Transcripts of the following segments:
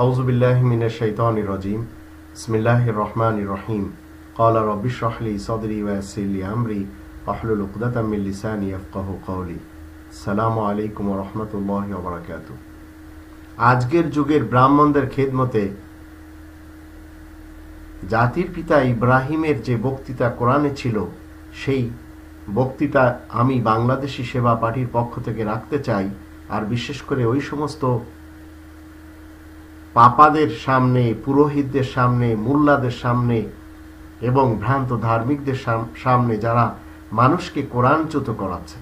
আউযু বিল্লাহি মিনাশ শাইতানির রাজিম। বিসমিল্লাহির রহমানির রহিম। ক্বালা রাব্বি ইশরাহ লি সাদরি ওয়া ইয়াসসির লি আমরি ওয়াহলুল উকদাতাম মিন লিসানি ইয়াফকাহু কওলি। আসসালামু আলাইকুম ওয়া রাহমাতুল্লাহি ওয়া বারাকাতুহু। আজকের যুগের ব্রাহ্মণদের খেদমতে জাতির পিতা ইব্রাহিমের যে বক্তৃতা কোরআনে ছিল, সেই বক্তৃতা আমি বাংলাদেশি সেবা পার্টির পক্ষ থেকে রাখতে চাই। আর বিশেষ করে ওই সমস্ত পাপাদের সামনে, পুরোহিতদের সামনে, মুল্লাদের সামনে এবং ভ্রান্ত ধার্মিকদের সামনে যারা মানুষকে কোরআনচ্যুত করাচ্ছে,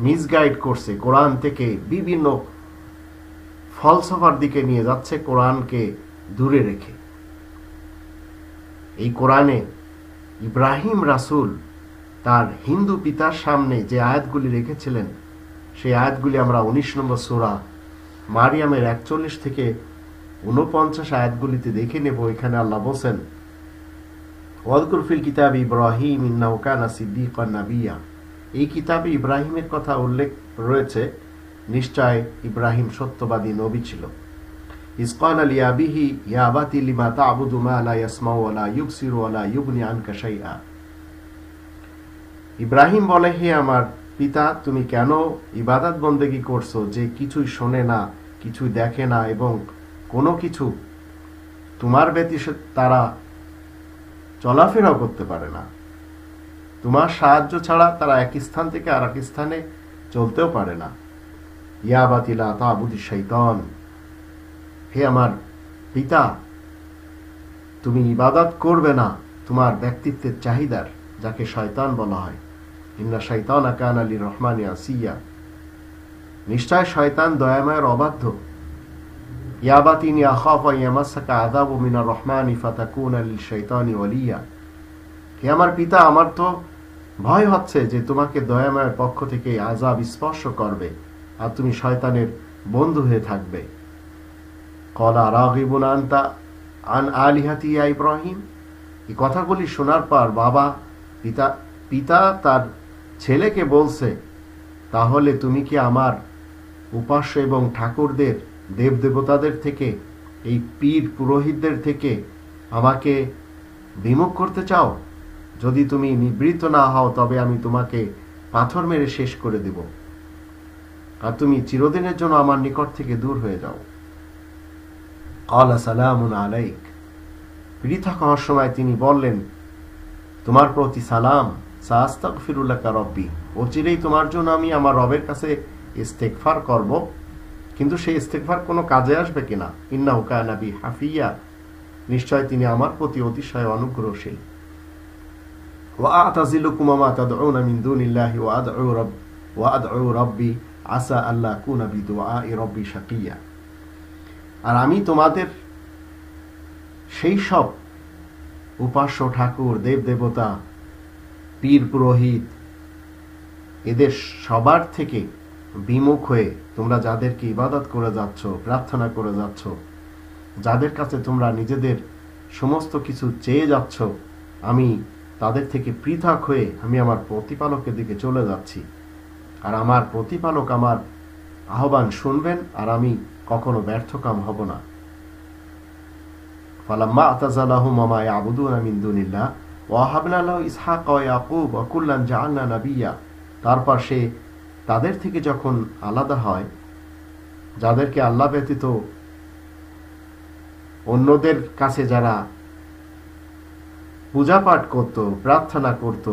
মিসগাইড করছে, কোরআন থেকে বিভিন্ন ফলসফার দিকে নিয়ে যাচ্ছে কোরআনকে দূরে রেখে। এই কোরআনে ইব্রাহিম রাসূল তার হিন্দু পিতার সামনে যে আয়াতগুলি রেখেছিলেন, সেই আয়াতগুলি আমরা 19 নম্বর সূরা মারিয়ামের 41 থেকে 49 আয়াতগুলিতে দেখে নেব। এখানে আল্লাহ বলেন, ওয়াযকুর ফিল কিতাবি ইব্রাহিম ইন্নাহু কানা সিদ্দীকান নাবিয়্যা। এই কিতাবে ইব্রাহিমের কথা উল্লেখ রয়েছে, নিশ্চয় ইব্রাহিম সত্যবাদী নবী ছিল। ইয ক্বালা লিআবিহি ইয়া আবাতি লিমা তা'বুদু মা লা ইয়াসমাউ ওয়া লা ইউবসিরু ওয়া লা ইউগনি আনকা শাইআ। ইব্রাহিম বলে, হে আমার পিতা, তুমি কেন ইবাদত বন্দেগী করছো যে কিছুই শোনে না, কিছুই দেখে না এবং কোনো কিছু তোমার ব্যতীত তারা চলাফেরাও করতে পারে না। তোমার সাহায্য ছাড়া তারা এক স্থান থেকে আর এক স্থানে চলতেও পারে না। ইয়া আবাতি লা তা'বুদিশ শাইতান। হে আমার পিতা, তুমি ইবাদত করবে না তোমার ব্যক্তিত্বের চাহিদার, যাকে শয়তান বলা হয়। ইন্না শাইতানা কানা লির-রহমানি আসিয়া। নিশ্চয় শয়তান দয়াময়ের অবাধ্য। ইয়া আবাতি ইন্নী আখাফু আন ইয়ামাসসাকা আযাবু মিনার রহমানি ফাতাকুনা লিশ-শাইতানি ওয়ালিয়্যা। হে আমার পিতা, আমার তো ভয় হচ্ছে যে তোমাকে দয়াময়ের পক্ষ থেকে আযাব স্পর্শ করবে আর তুমি শয়তানের বন্ধু হয়ে থাকবে। ক্বালা রাগিবুন আনতা আন আলিহাতি ইয়া ইব্রাহিম। এই কথাগুলি শোনার পর পিতা তার ছেলেকে বলছে, তাহলে তুমি কি আমার উপাস্য এবং ঠাকুরদের, দেবদেবতাদের থেকে, এই পীর পুরোহিতদের থেকে আমাকে বিমুখ করতে চাও? যদি তুমি নিবৃত্ত না হও তবে আমি তোমাকে পাথর মেরে শেষ করে দেব আর তুমি চিরদিনের জন্য আমার নিকট থেকে দূর হয়ে যাও। ক্বালা সালামুন আলাইক। পৃথক হওয়ার সময় তিনি বললেন, তোমার প্রতি সালাম। সাস্তাগফিরু লাকা রব্বি। অচিরেই তোমার জন্য আমি আমার রবের কাছে ইস্তেগফার করব, কিন্তু সেই ইস্তেগফার কোনো কাজে আসবে কিনা। ইন্নাহু কানা বি হাফিয়া। নিশ্চয় তিনি আমার প্রতি অতিশয় অনুগ্রহশীল। ওয়া আ'তাযিলুকুম মা তাদউনা মিন দুনিল্লাহি ওয়া আদউ রাব্বি আসা আল্লা কুনা বিদুআই রাব্বি শাকিয়া। আর আমি তোমাদের সেই সব উপাস্য ঠাকুর, দেবদেবতা, পীর পুরোহিত, এদের সবার থেকে বিমুখ হয়ে তোমরা যাদেরকে ইবাদত করে যাচ্ছ, প্রার্থনা করে যাচ্ছ, যাদের কাছে তোমরা নিজেদের সমস্ত কিছু চেয়ে যাচ্ছ, আমি তাদের থেকে পৃথক হয়ে আমি আমার প্রতিপালকের দিকে চলে যাচ্ছি। আর আমার প্রতিপালক আমার আহ্বান শুনবেন আর আমি কখনো ব্যর্থকাম হব না। ফালাম্মা আতাযালাহুম মা ইয়াবুদুনা মিন দুনিল্লাহ ওয়া হাবনা লাহু ইসহাক ওয়া ইয়াকুব ওয়া কুল্লান জাআলনা নাবিয়্যা। তারপর সে তাদের থেকে যখন আলাদা হয়, যাদেরকে আল্লাহ ব্যতীত অন্যদের কাছে যারা পূজা পাঠ করত, প্রার্থনা করত,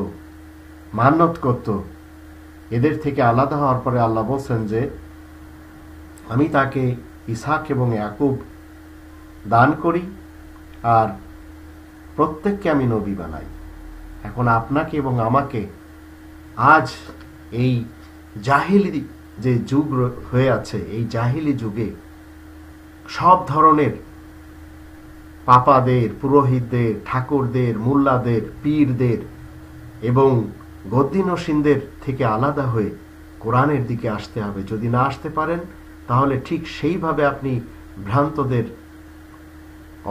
মান্যত করত, এদের থেকে আলাদা হওয়ার পরে আল্লাহ বলছেন যে আমি তাকে ইসহাক এবং ইয়াকুব দান করি আর প্রত্যেককে আমি নবী বানাই। এখন আপনাকে এবং আমাকে আজ এই জাহিলি যে যুগ হয়ে আছে, এই জাহিলি যুগে সব ধরনের পাপাদের, পুরোহিতদের, ঠাকুরদের, মুল্লাদের, পীরদের এবং গদ্দিনসীনদের থেকে আলাদা হয়ে কোরআনের দিকে আসতে হবে। যদি না আসতে পারেন তাহলে ঠিক সেইভাবে আপনি ভ্রান্তদের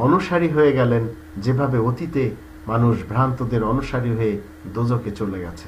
অনুসারী হয়ে গেলেন, যেভাবে অতীতে মানুষ ভ্রান্তদের অনুসারী হয়ে দোজখে চলে গেছে।